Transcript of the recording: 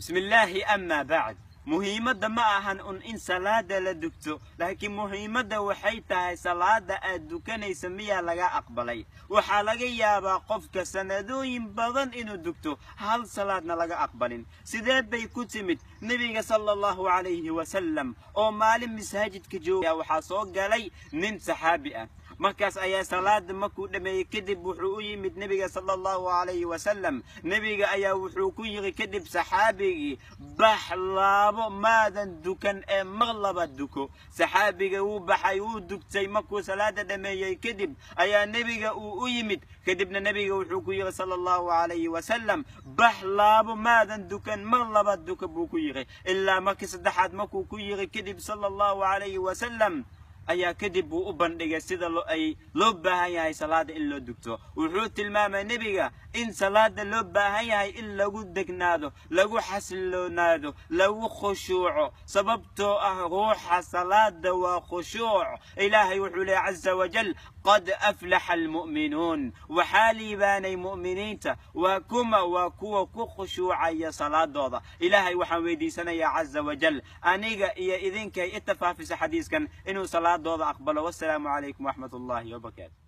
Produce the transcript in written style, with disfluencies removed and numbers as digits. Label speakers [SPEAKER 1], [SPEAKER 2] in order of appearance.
[SPEAKER 1] بسم الله. أما بعد، مهمة ما أهن إن صلاة لدكتو، لكن مهمة وحيتها صلاة الدكان يسميها لغا أقبلي وحالغي يابا قفك سندوين بدن إنو دكتو هل صلاتنا لغا أقبلين سيدات بيكوتمت نبي صلى الله عليه وسلم أو مالم مساجد كجو يا وحاسوق قالي من صحابئة markaas ayaa salaada markuu dhameeyay kadib wuxuu u yimid nabiga sallallahu alayhi wasallam nabiga ayaa wuxuu ku yiri kadib saxaabigi baxlaabo maadan dukan ee maqlaba duko saxaabiga uu baxay uu dugtay markuu salaada dhameeyay kadib ayaa nabiga uu u yimid kadibna nabiga wuxuu ku yiri sallallahu alayhi wasallam baxlaabo maadan dukan maqlaba duko buu ku yiri ilaa markii saddexaad markuu ku yiri kadib sallallahu alayhi wasallam ayaa kadib uu u bandhigay sida loo baahan yahay salaada in loo dugto wuxuu tilmaamay nabiga in salaada loo baahan yahay in lagu degnaado lagu xasiloonaado lagu khushuuco sababtoo ah ruuxa salaada waa khushuuc ilaahay wuxuu leeyahay azza wajal qad aflaha almu'minuun waxaali baanay mu'miniinta waa kuwa ku khushuucaya salaadooda ilaahay waxaan weydiisanayaa azza wajal aniga iyo idinkay ittafaafisa xadiiskan inuu salaadooda aqbalo. والسلام عليكم ورحمة الله وبركاته.